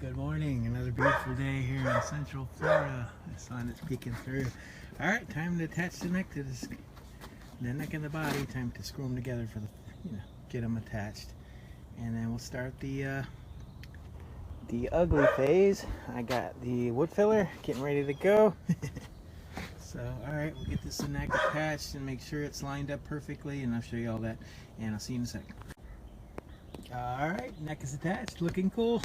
Good morning. Another beautiful day here in Central Florida. The sun is peeking through. All right, time to attach the neck to the neck and the body. Time to screw them together for the, get them attached. And then we'll start the ugly phase. I got the wood filler getting ready to go. So, all right, we'll get this neck attached and make sure it's lined up perfectly, and I'll show you all that. And I'll see you in a second. All right, neck is attached, looking cool.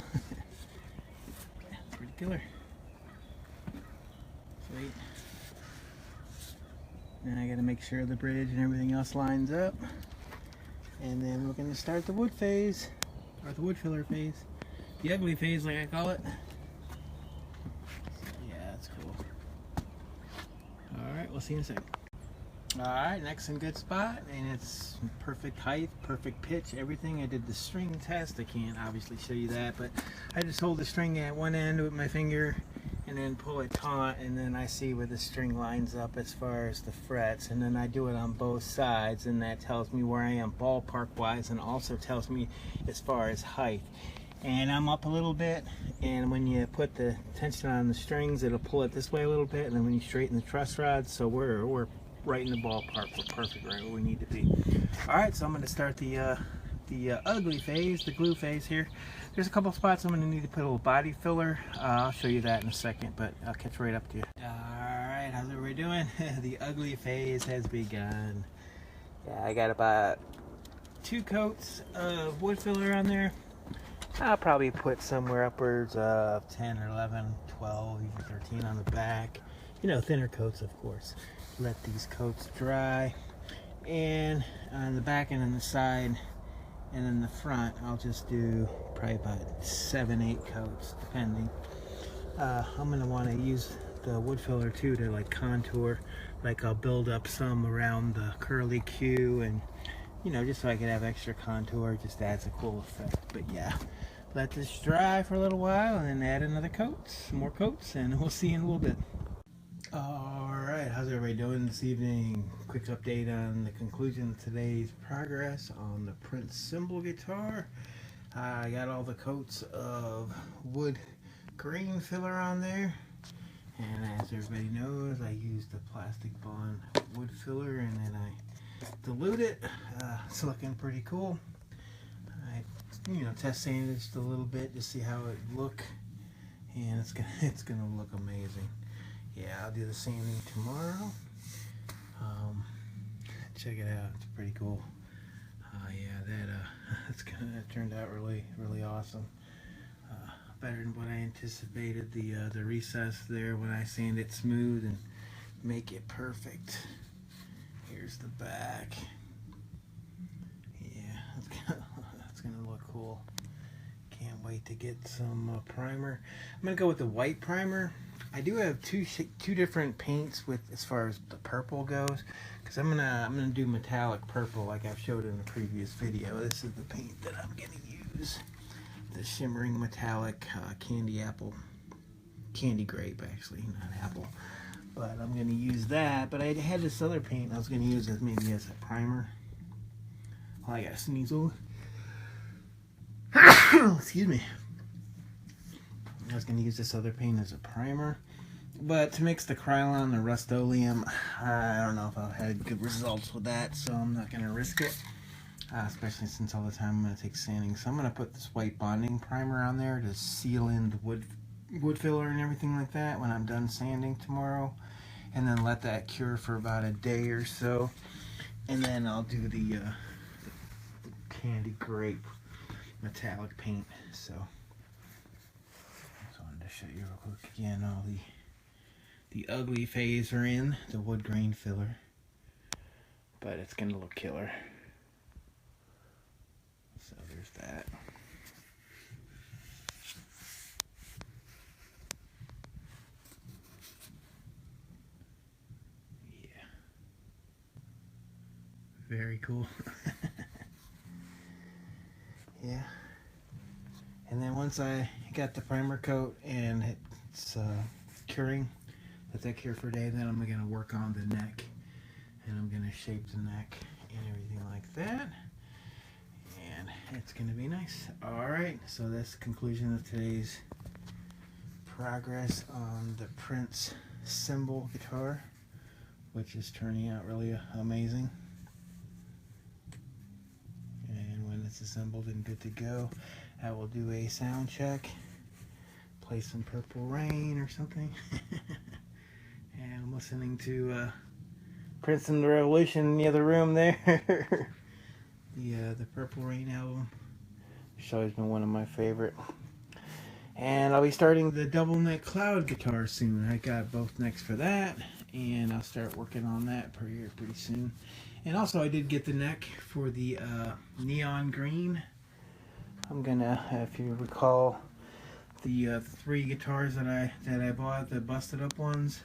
Pretty killer. Sweet. Now I gotta make sure the bridge and everything else lines up. And then we're gonna start the wood phase, or the wood filler phase. The ugly phase, like I call it. Yeah, that's cool. Alright, we'll see you in a second. Alright, neck's in good spot, and it's perfect height, perfect pitch, everything. I did the string test. I can't obviously show you that, but I just hold the string at one end with my finger and then pull it taut, and then I see where the string lines up as far as the frets, and then I do it on both sides, and that tells me where I am ballpark wise, and also tells me as far as height. And I'm up a little bit, and when you put the tension on the strings, it'll pull it this way a little bit, and then when you straighten the truss rod, so we're right in the ballpark. We're perfect, right where we need to be. All right, so I'm going to start the ugly phase, the glue phase here. There's a couple spots I'm going to need to put a little body filler. I'll show you that in a second, but I'll catch right up to you. All right, how's everybody doing? The ugly phase has begun. Yeah, I got about 2 coats of wood filler on there. I'll probably put somewhere upwards of 10 or 11, 12, even 13 on the back. You know, thinner coats, of course. Let these coats dry. And on the back and on the side and in the front, I'll just do probably about 7, 8 coats, depending. I'm going to want to use the wood filler too to like contour. Like I'll build up some around the curly Q, and just so I could have extra contour. Just adds a cool effect. But yeah, let this dry for a little while and then add another coat, some more coats, and we'll see you in a little bit. Alright, how's everybody doing this evening? Quick update on the conclusion of today's progress on the Prince Symbol Guitar. I got all the coats of wood grain filler on there, and as everybody knows, I used the plastic bond wood filler and then I dilute it. It's looking pretty cool. I test sanded just a little bit to see how it look, and it's gonna look amazing. Yeah, I'll do the sanding tomorrow. Check it out, it's pretty cool. Yeah, that turned out really, really awesome. Better than what I anticipated. The recess there when I sand it smooth and make it perfect. Here's the back. Yeah, that's gonna look cool. Can't wait to get some primer. I'm gonna go with the white primer. I do have two different paints with as far as the purple goes, because I'm gonna do metallic purple like I've showed in the previous video. This is the paint that I'm gonna use. The shimmering metallic candy grape actually, not apple. But I'm gonna use that. But I had this other paint I was gonna use as maybe as a primer. Oh, I gotta sneeze over. Excuse me. I was going to use this other paint as a primer, but to mix the Krylon, the Rust-Oleum, I don't know if I'll have good results with that, so I'm not going to risk it, especially since all the time I'm going to take sanding. So I'm going to put this white bonding primer on there to seal in the wood filler and everything like that when I'm done sanding tomorrow, and then let that cure for about a day or so, and then I'll do the candy grape metallic paint. So show you real quick again. All the ugly phase are in the wood grain filler, but it's gonna look killer. So there's that. Yeah, very cool. Yeah. And then once I got the primer coat and it's curing, let that cure for a day, then I'm going to work on the neck. And I'm going to shape the neck and everything like that. And it's going to be nice. Alright, so that's the conclusion of today's progress on the Prince Symbol Guitar, which is turning out really amazing. And when it's assembled and good to go, I will do a sound check, play some Purple Rain or something. And I'm listening to Prince and the Revolution in the other room there. The Purple Rain album, which has always been one of my favorite. And I'll be starting the double neck cloud guitar soon. I got both necks for that, and I'll start working on that pretty soon. And also I did get the neck for the neon green. I'm gonna, if you recall, the 3 guitars that I bought, the busted up ones,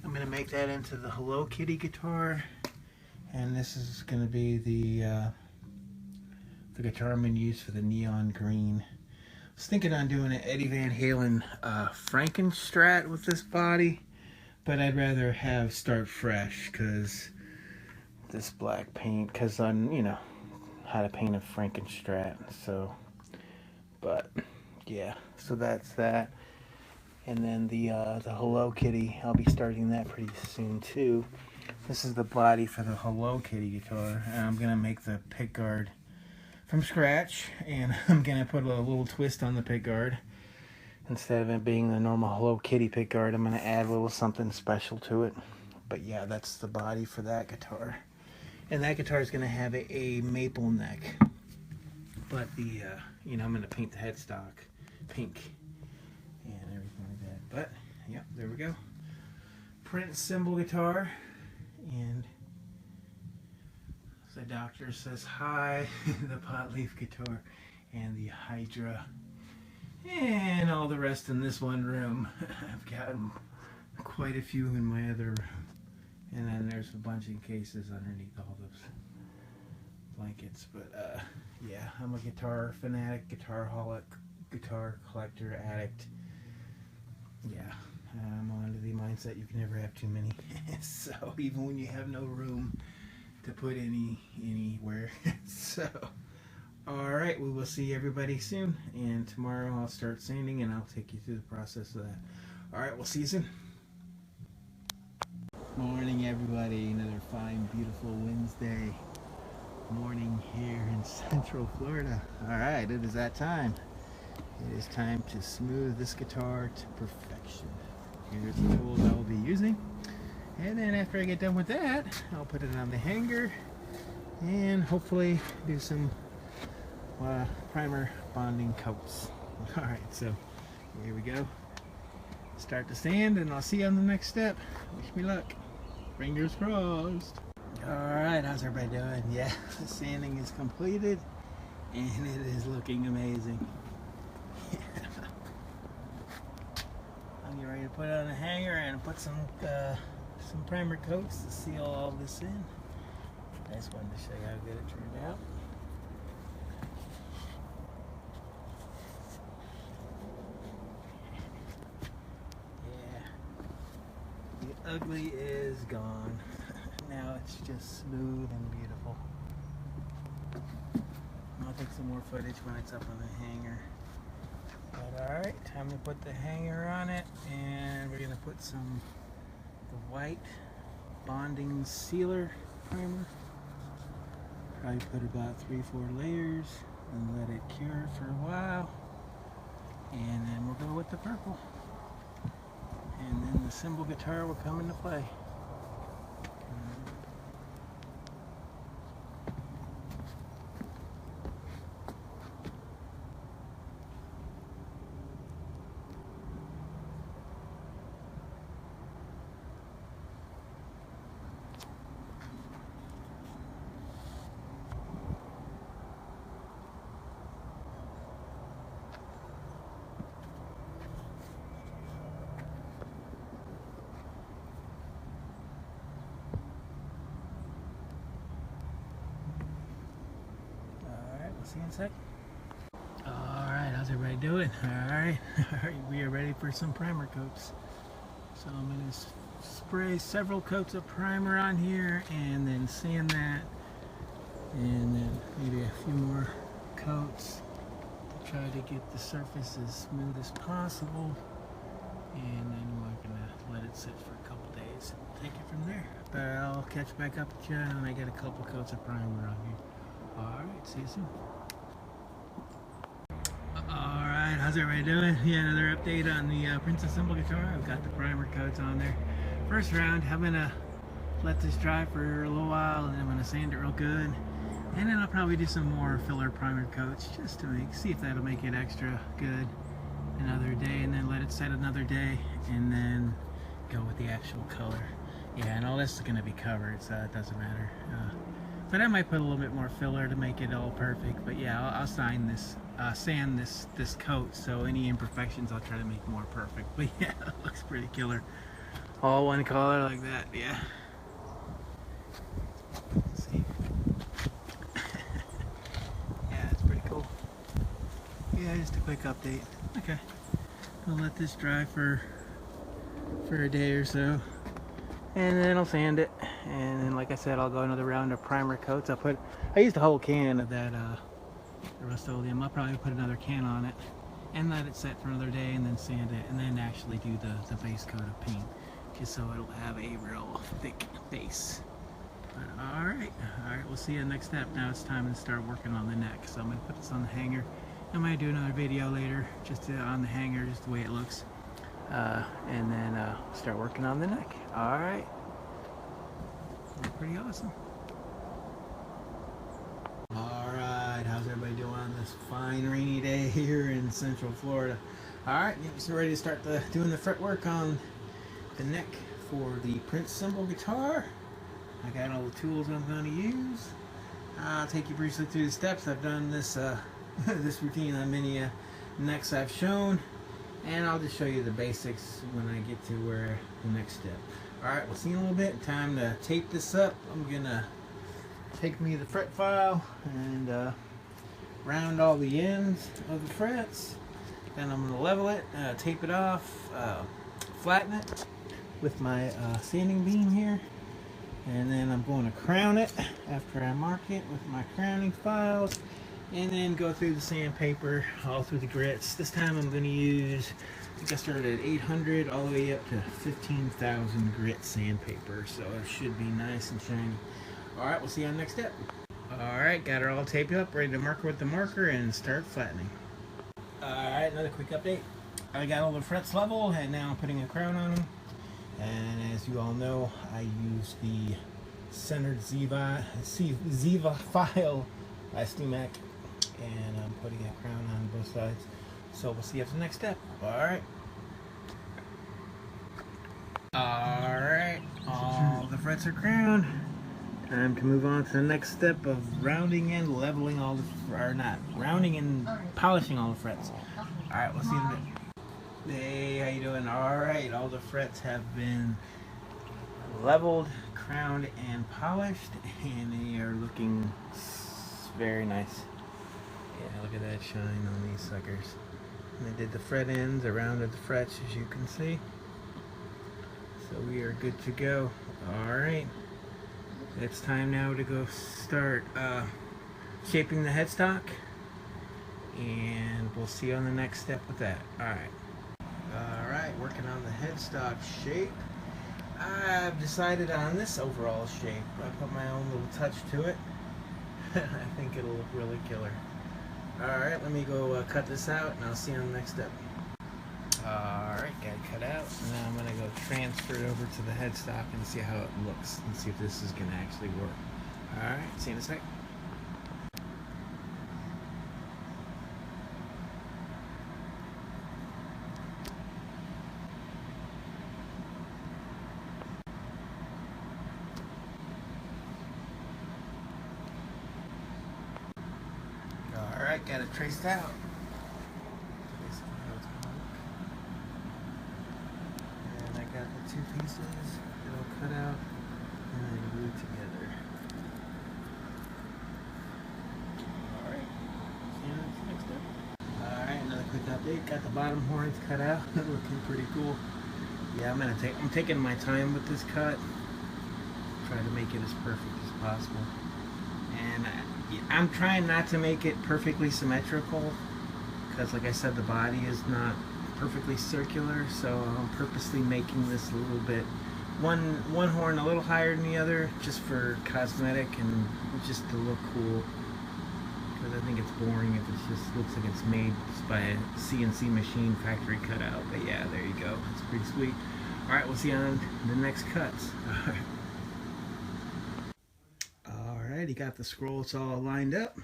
I'm gonna make that into the Hello Kitty guitar. And this is going to be the guitar I'm going to use for the neon green. I was thinking on doing an Eddie Van Halen Frankenstrat with this body, but I'd rather start fresh because this black paint, because I'm, how to paint a Frankenstrat. So, but yeah, so that's that. And then the Hello Kitty, I'll be starting that pretty soon too. This is the body for the Hello Kitty guitar, and I'm going to make the pickguard from scratch, and I'm going to put a little twist on the pickguard. Instead of it being the normal Hello Kitty pickguard, I'm going to add a little something special to it. But yeah, that's the body for that guitar. And that guitar is going to have a maple neck. But the, I'm going to paint the headstock pink and everything like that. But, yeah, there we go. Prince Symbol Guitar. And the doctor says hi, the pot leaf guitar, and the Hydra, and all the rest in this one room. I've got quite a few in my other room. And then there's a bunch of cases underneath all those blankets. But yeah, I'm a guitar fanatic, guitar-holic, guitar collector, addict. Yeah. I'm under the mindset you can never have too many. So even when you have no room to put anywhere. So alright, we will see everybody soon, and tomorrow I'll start sanding and I'll take you through the process of that. Alright, we'll see you soon. Morning everybody, another fine beautiful Wednesday morning here in Central Florida. Alright, it is that time. It is time to smooth this guitar to perfection. Here's the tools I will be using, and then after I get done with that, I'll put it on the hanger and hopefully do some primer bonding coats. Alright, so here we go. Start to sand, and I'll see you on the next step. Wish me luck. Fingers crossed. Alright, how's everybody doing? Yeah, the sanding is completed and it is looking amazing. I'm ready to put it on a hanger and put some primer coats to seal all this in. I just wanted to show you how good it turned out. Yeah, the ugly is gone. Now it's just smooth and beautiful. I'll take some more footage when it's up on the hanger. But alright, time to put the hanger on it, and we're going to put the white bonding sealer primer. Probably put about 3-4 layers and let it cure for a while. And then we'll go with the purple. And then the cymbal guitar will come into play. See you in a sec. Alright, how's everybody doing? Alright, we are ready for some primer coats. So I'm going to spray several coats of primer on here and then sand that. And then maybe a few more coats to try to get the surface as smooth as possible. and then we're gonna let it sit for a couple days and take it from there. But I'll catch back up with you when I get a couple coats of primer on here. Alright, see you soon. Alright, how's everybody doing? Yeah, another update on the Princess Symbol Guitar. I've got the primer coats on there. First round, I'm gonna let this dry for a little while, and then I'm gonna sand it real good. And then I'll probably do some more filler primer coats just to see if that'll make it extra good another day, and then let it set another day, and then go with the actual color. Yeah, and all this is gonna be covered, so it doesn't matter. But I might put a little bit more filler to make it all perfect. But yeah, I'll sand this coat, so any imperfections I'll try to make more perfect. But yeah, it looks pretty killer. All one color like that, yeah. Let's see. Yeah, it's pretty cool. Yeah, just a quick update. Okay, I'll let this dry for a day or so, and then I'll sand it, and then like I said, I'll go another round of primer coats. I used a whole can of that the Rust-Oleum. I'll probably put another can on it and let it set for another day, and then sand it, and then actually do the base coat of paint, just so it'll have a real thick base. But alright, we'll see you in the next step. Now it's time to start working on the neck, so I'm going to put this on the hanger. I might do another video later just on the hanger, just the way it looks, and then start working on the neck. Alright, pretty awesome. Alright, how's everybody doing on this fine rainy day here in Central Florida? Alright, so ready to start doing the fretwork on the neck for the Prince Symbol Guitar. I got all the tools I'm going to use. I'll take you briefly through the steps. I've done this this routine on many necks I've shown, and I'll just show you the basics when I get to where the next step. Alright, we'll see you in a little bit. Time to tape this up. I'm gonna take me the fret file and round all the ends of the frets. Then I'm gonna level it, tape it off, flatten it with my sanding beam here, and then I'm going to crown it after I mark it with my crowning files, and then go through the sandpaper all through the grits. This time I'm going to use, I think I started at 800 all the way up to 15,000 grit sandpaper, so it should be nice and shiny. Alright, we'll see you on the next step. Alright, got her all taped up, ready to marker with the marker and start flattening. Alright, another quick update. I got all the frets level, and now I'm putting a crown on them. And as you all know, I use the centered Ziva file by SteamAc, and I'm putting a crown on both sides. So we'll see you after the next step. Alright. Alright, all the frets are crowned. Time to move on to the next step of rounding and leveling all the, or not, rounding and polishing all the frets. Alright, we'll see you in a bit. Hey, how you doing? Alright, all the frets have been leveled, crowned, and polished, and they are looking very nice. Yeah, look at that shine on these suckers. And I did the fret ends, I rounded the frets, as you can see. So we are good to go. Alright, it's time now to go start shaping the headstock, and we'll see you on the next step with that. Alright. Alright, working on the headstock shape. I've decided on this overall shape. I put my own little touch to it. I think it'll look really killer. Alright, let me go cut this out, and I'll see you on the next step. Alright, got it cut out. And now I'm going to go transfer it over to the headstock and see how it looks, and see if this is going to actually work. Alright, see you in a sec. Alright, got it traced out. And I got the two pieces all cut out and glued together. Alright, see you next step. Alright, another quick update. Got the bottom horns cut out. Looking pretty cool. Yeah, I'm taking my time with this cut. Try to make it as perfect as possible. And I'm trying not to make it perfectly symmetrical, because like I said, the body is not perfectly circular, so I'm purposely making this a little bit, one horn a little higher than the other, just for cosmetic and just to look cool. Because I think it's boring if it just looks like it's made by a CNC machine factory cutout. But yeah, there you go. It's pretty sweet. Alright, we'll see you on the next cuts. Alright, you got the scrolls all lined up.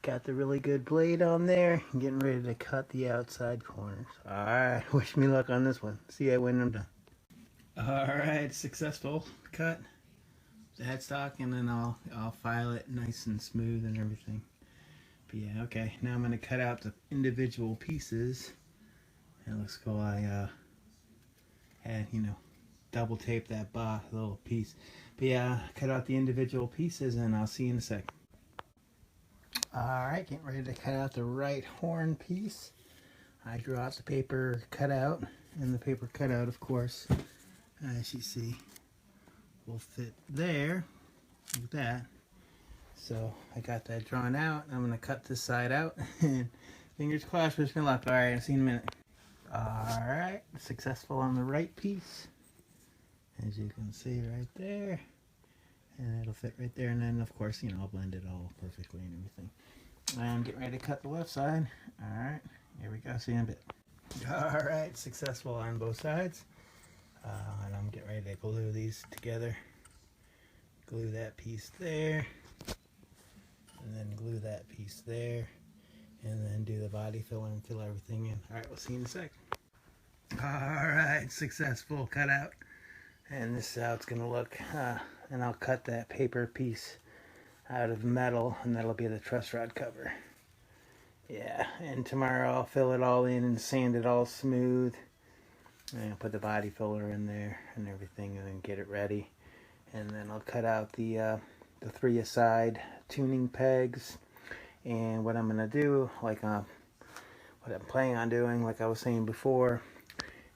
Got the really good blade on there. Getting ready to cut the outside corners. Alright, wish me luck on this one. See you when I'm done. Alright, successful cut. The headstock, and then I'll file it nice and smooth and everything. But yeah, okay. Now I'm gonna cut out the individual pieces. It looks cool. I had, you know, double tape that little piece. But yeah, cut out the individual pieces, and I'll see you in a sec. Alright, getting ready to cut out the right horn piece. I drew out the paper cutout, and the paper cutout, of course, as you see, will fit there, like that. So I got that drawn out. I'm going to cut this side out, and fingers crossed, wish me luck. Alright, I'll see you in a minute. Alright, successful on the right piece, as you can see right there. And it'll fit right there, and then of course, you know, I'll blend it all perfectly and everything. I'm getting ready to cut the left side. Alright, here we go, see you in a bit. Alright, successful on both sides. And I'm getting ready to glue these together. Glue that piece there, and then glue that piece there, and then do the body filler and fill everything in. Alright, we'll see you in a sec. Alright, successful cutout. And this is how it's going to look. And I'll cut that paper piece out of metal, and that'll be the truss rod cover. Yeah, and tomorrow I'll fill it all in and sand it all smooth. And put the body filler in there and everything, and then get it ready. And then I'll cut out the 3 aside tuning pegs. And what I'm going to do, like what I'm planning on doing, like I was saying before,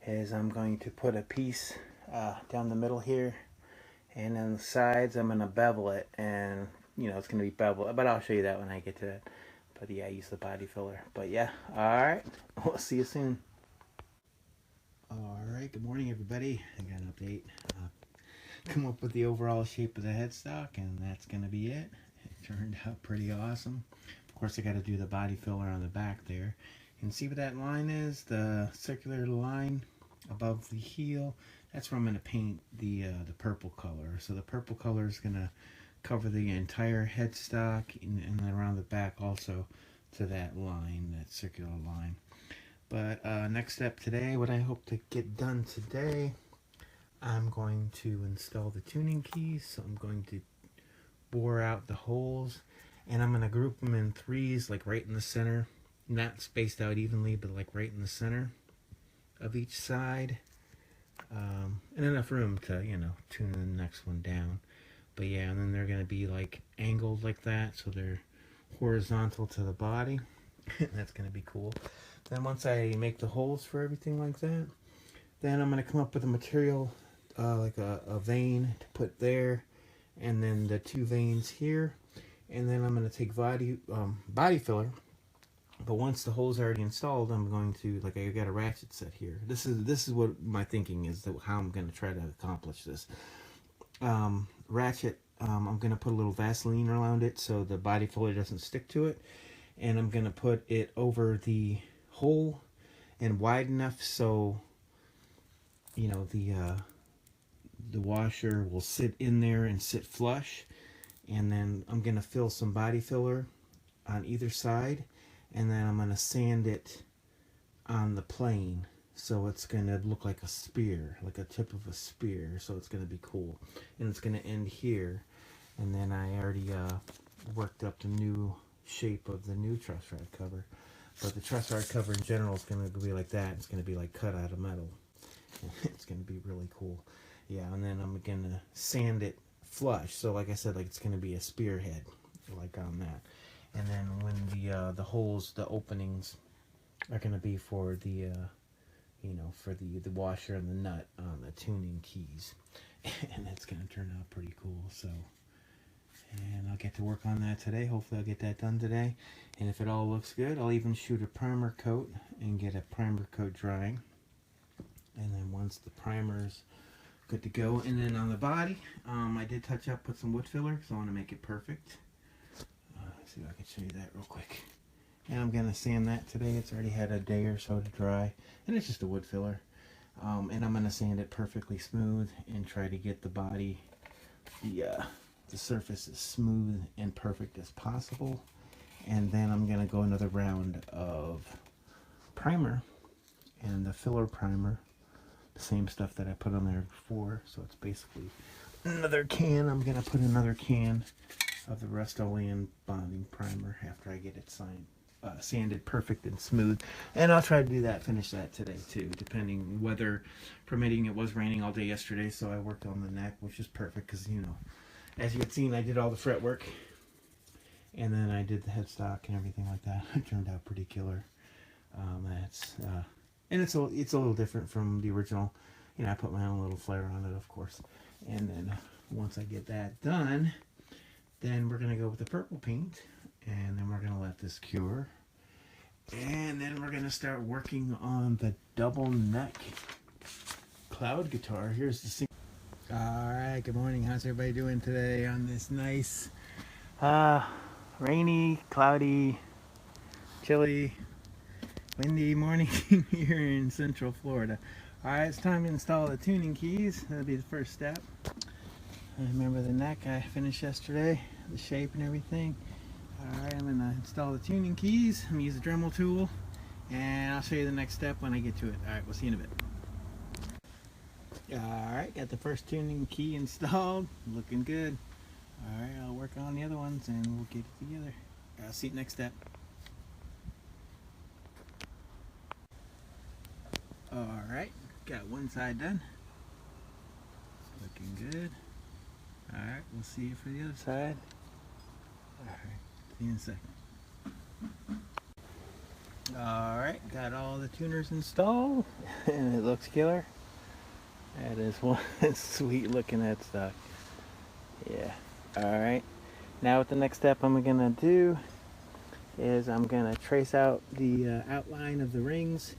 is I'm going to put a piece down the middle here, and on the sides I'm going to bevel it, and you know it's going to be beveled, but I'll show you that when I get to it. But yeah, I use the body filler. But yeah, alright, we'll see you soon. Alright, good morning everybody. I got an update. Come up with the overall shape of the headstock, and that's going to be it. It turned out pretty awesome. Of course, I got to do the body filler on the back there. You can see what that line is, the circular line above the heel. That's where I'm going to paint the purple color. So the purple color is going to cover the entire headstock, and then around the back also to that line, that circular line. But next step today, what I hope to get done today, I'm going to install the tuning keys. So I'm going to bore out the holes, and I'm going to group them in 3s, like right in the center. Not spaced out evenly, but like right in the center of each side. And enough room to, you know, tune the next one down. But yeah, and then they're going to be like angled like that, so they're horizontal to the body. That's going to be cool. Then once I make the holes for everything like that, then I'm going to come up with a material like a vein to put there, and then the 2 veins here, and then I'm going to take body filler. But once the holes are already installed, I'm going to, like, I got a ratchet set here. This is what my thinking is, how I'm going to try to accomplish this. Ratchet, I'm going to put a little Vaseline around it so the body filler doesn't stick to it. And I'm going to put it over the hole and wide enough so, you know, the washer will sit in there and sit flush. And then I'm going to fill some body filler on either side. And then I'm going to sand it on the plane, so it's going to look like a spear, like a tip of a spear, so it's going to be cool. And it's going to end here. And then I already worked up the new shape of the new truss rod cover. But the truss rod cover in general is going to be like that. It's going to be like cut out of metal. It's going to be really cool. Yeah, and then I'm going to sand it flush. So like I said, like it's going to be a spearhead, like on that. And then when the holes, the openings are going to be for the, you know, for the washer and the nut on the tuning keys. And it's going to turn out pretty cool. So, And I'll get to work on that today. Hopefully I'll get that done today. And if it all looks good, I'll even shoot a primer coat and get a primer coat drying. And then once the primer's good to go, and then on the body, I did touch up, put some wood filler because I want to make it perfect. Let's see if I can show you that real quick. And I'm going to sand that today. It's already had a day or so to dry, and it's just a wood filler. And I'm going to sand it perfectly smooth and try to get the body, the surface as smooth and perfect as possible. And then I'm going to go another round of primer, and the filler primer, the same stuff that I put on there before. So it's basically another can. I'm going to put another can of the Rust-Oleum bonding primer after I get it sanded perfect and smooth. And I'll try to do that, finish that today too, depending weather permitting. It was raining all day yesterday, so I worked on the neck, which is perfect because, you know, as you had seen, I did all the fret work, and then I did the headstock and everything like that. It turned out pretty killer. And it's a little different from the original. You know, I put my own little flair on it, of course. And then once I get that done, then we're gonna go with the purple paint, and then we're gonna let this cure, and then we're gonna start working on the double neck cloud guitar. Here's the scene. All right, good morning. How's everybody doing today on this nice, rainy, cloudy, chilly, windy morning here in Central Florida? All right, it's time to install the tuning keys. That'll be the first step. I remember the neck I finished yesterday, the shape and everything. All right, I'm gonna install the tuning keys. I'm gonna use the Dremel tool, and I'll show you the next step when I get to it. All right, we'll see you in a bit. All right, got the first tuning key installed, looking good. All right, I'll work on the other ones and we'll get it together. I'll see you next step. All right, got one side done. Looking good. All right, we'll see you for the other side. All right, see you in a second. All right, got all the tuners installed, and it looks killer. That is one sweet looking headstock. Yeah. All right. Now, what the next step I'm gonna do is I'm gonna trace out the outline of the rings.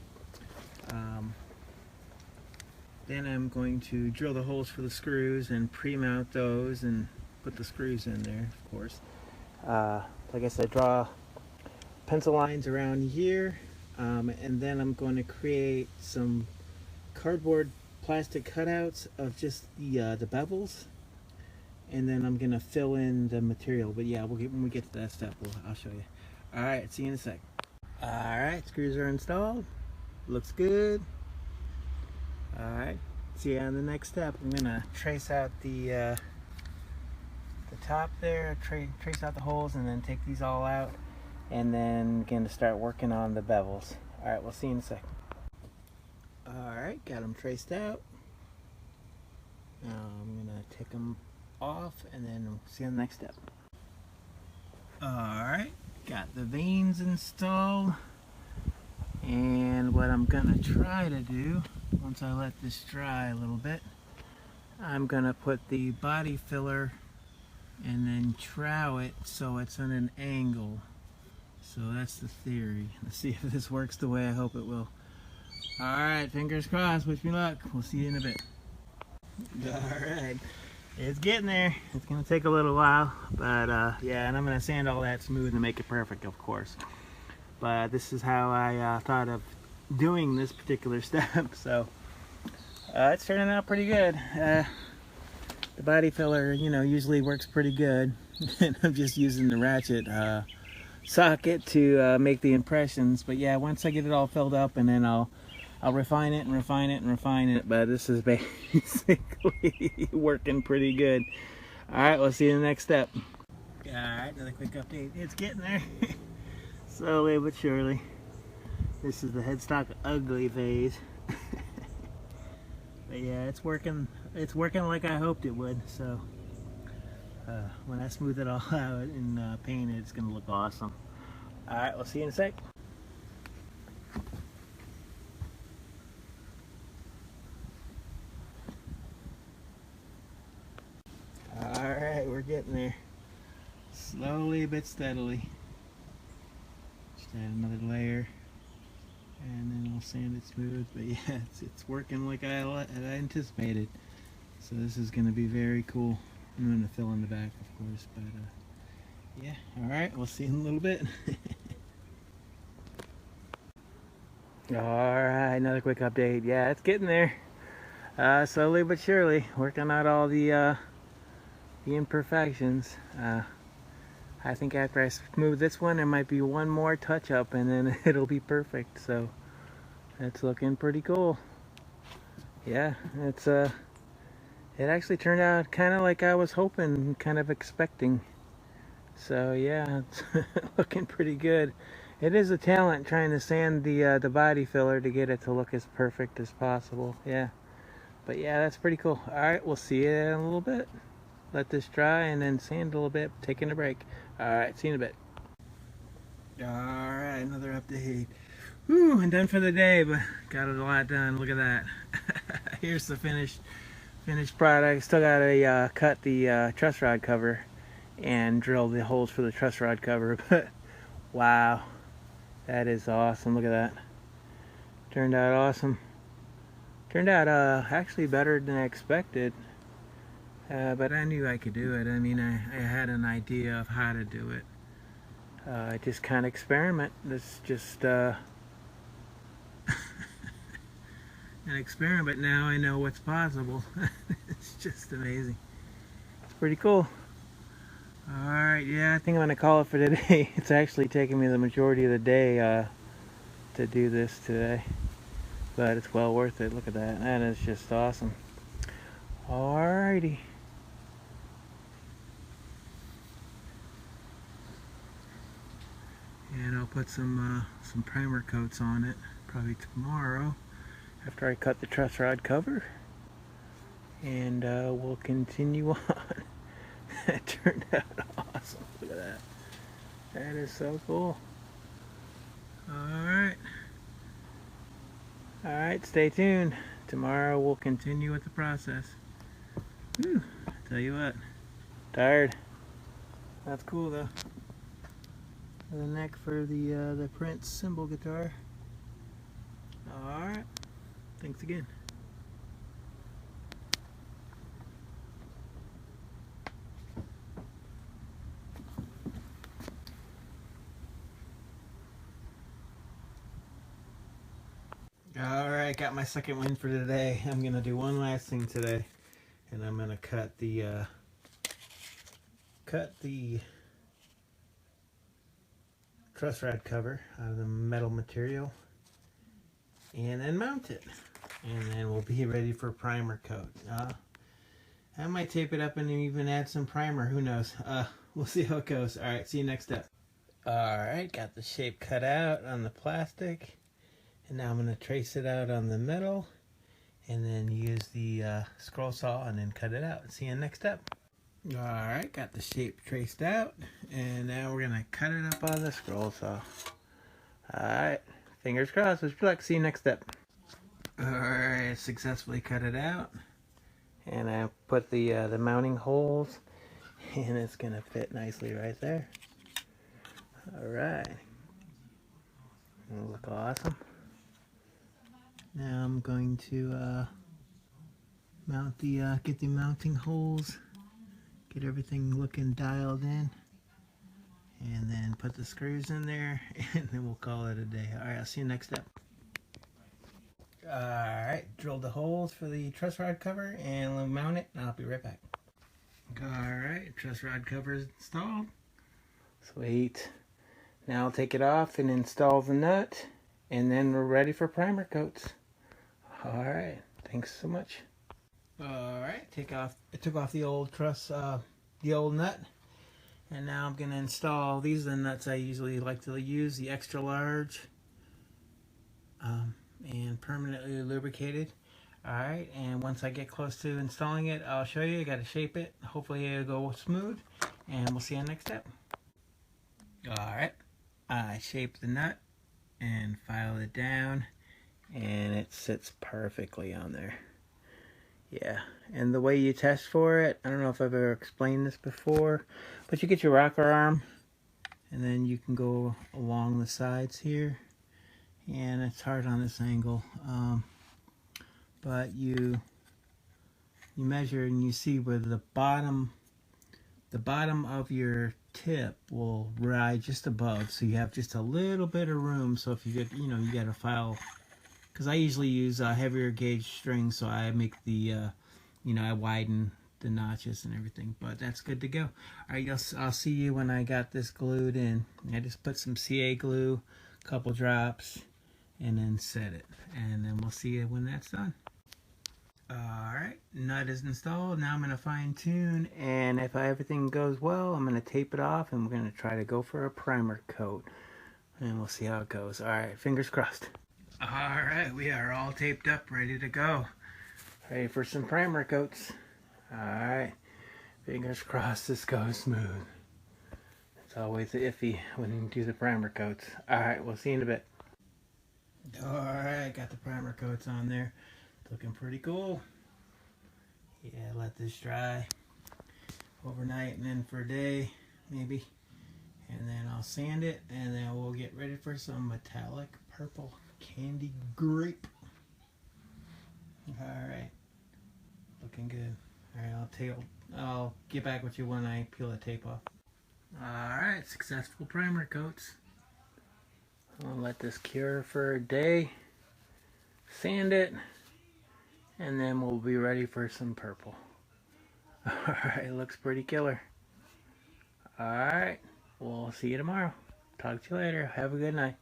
Then I'm going to drill the holes for the screws and pre-mount those and put the screws in there, of course. Like I said, draw pencil lines around here, and then I'm going to create some cardboard plastic cutouts of just the bevels, and then I'm going to fill in the material. But yeah, when we get to that step, I'll show you. All right, see you in a sec. All right, screws are installed. Looks good. All right, see you on the next step. I'm gonna trace out the top there, trace out the holes, and then take these all out, and then gonna start working on the bevels. All right, we'll see you in a second. All right, got them traced out. Now I'm gonna take them off, and then we'll see you on the next step. All right, got the vanes installed. And what I'm gonna try to do, once I let this dry a little bit, I'm gonna put the body filler and then trowel it so it's on an angle. So that's the theory. Let's see if this works the way I hope it will. All right, fingers crossed, wish me luck. We'll see you in a bit. All right, it's getting there. It's gonna take a little while, but yeah, and I'm gonna sand all that smooth and make it perfect, of course. But this is how I thought of doing this particular step, so it's turning out pretty good. The body filler, you know, usually works pretty good, and I'm just using the ratchet socket to make the impressions. But yeah, once I get it all filled up, and then I'll refine it and refine it and refine it. But this is basically working pretty good. All right, we'll see you in the next step. All right, another quick update. It's getting there. Slowly but surely. This is the headstock ugly phase. But yeah, it's working like I hoped it would. So when I smooth it all out and paint it, it's gonna look awesome. All right, we'll see you in a sec. All right, we're getting there. slowly but steadily. Just add another layer, and then I'll sand it smooth. But yeah, it's working like I anticipated. So this is going to be very cool. I'm going to fill in the back, of course, but yeah. All right, we'll see you in a little bit. All right, another quick update. Yeah, it's getting there. Slowly but surely, working out all the imperfections. I think after I smooth this one, there might be one more touch up, and then it'll be perfect. So it's looking pretty cool. Yeah, it actually turned out kind of like I was hoping, kind of expecting. So yeah, it's looking pretty good. It is a talent trying to sand the body filler to get it to look as perfect as possible. Yeah, but yeah, that's pretty cool. All right, we'll see you in a little bit. Let this dry and then sand a little bit. Taking a break. All right, see you in a bit. All right, another update. Whew, I'm done for the day, but got a lot done. Look at that. Here's the finished product. Still got to cut the truss rod cover and drill the holes for the truss rod cover. But wow, that is awesome. Look at that. Turned out awesome. Turned out actually better than I expected. But I knew I could do it. I mean, I had an idea of how to do it. I just kind of experiment. This just an experiment. Now I know what's possible. It's just amazing. It's pretty cool. Alright, yeah, I think I'm going to call it for today. It's actually taken me the majority of the day to do this today. But it's well worth it. Look at that. That is just awesome. Alrighty. And I'll put some primer coats on it probably tomorrow after I cut the truss rod cover, and we'll continue on. That turned out awesome. Look at that. That is so cool. Alright, stay tuned. Tomorrow we'll continue with the process. Whew, tell you what, tired. That's cool though. The neck for the Prince cymbal guitar. Alright, thanks again. Alright, got my second win for today. I'm going to do one last thing today, and I'm going to cut the truss rod cover out of the metal material and then mount it, and then we'll be ready for primer coat. I might tape it up and even add some primer, who knows. We'll see how it goes. Alright, see you next step. Alright, got the shape cut out on the plastic, and now I'm going to trace it out on the metal and then use the scroll saw and then cut it out. See you next step. Alright, got the shape traced out, and now we're going to cut it up on the scroll saw. Alright, fingers crossed. Wish me luck. See you next step. Alright, successfully cut it out, and I put the mounting holes, and it's going to fit nicely right there. Alright, it'll look awesome. Now I'm going to mount get the mounting holes, get everything looking dialed in, and then put the screws in there, and then we'll call it a day. Alright, I'll see you next step. Alright, drilled the holes for the truss rod cover, and we'll mount it, and I'll be right back. Alright, truss rod cover is installed. Sweet. Now I'll take it off and install the nut, and then we're ready for primer coats. Alright, thanks so much. Alright, I took off the old truss, the old nut, and now I'm going to install, these are the nuts I usually like to use, the extra large, and permanently lubricated. Alright, and once I get close to installing it, I'll show you. I got to shape it. Hopefully it'll go smooth, and we'll see you next step. Alright, I shaped the nut and filed it down, and it sits perfectly on there. Yeah, and the way you test for it, I don't know if I've ever explained this before, but you get your rocker arm, and then you can go along the sides here, and it's hard on this angle, but you measure and you see where the bottom of your tip will ride just above, so you have just a little bit of room. So if you get, you got to file, because I usually use heavier gauge string, so I make the I widen the notches and everything, but that's good to go. All right, I'll see you when I got this glued in. I just put some CA glue, a couple drops, and then set it, and then we'll see you when that's done. Alright, nut is installed. Now I'm going to fine tune, and if everything goes well, I'm going to tape it off, and we're going to try to go for a primer coat, and we'll see how it goes. Alright, fingers crossed. Alright, we are all taped up, ready to go. Ready for some primer coats. Alright, fingers crossed this goes smooth. It's always iffy when you do the primer coats. Alright, we'll see you in a bit. Alright, got the primer coats on there. Looking pretty cool. Yeah, let this dry overnight and then for a day, maybe. And then I'll sand it, and then we'll get ready for some metallic purple candy grape. Alright, looking good. Alright, I'll get back with you when I peel the tape off. Alright, successful primer coats. I'll let this cure for a day, sand it, and then we'll be ready for some purple. Alright, looks pretty killer. Alright, we'll see you tomorrow. Talk to you later. Have a good night.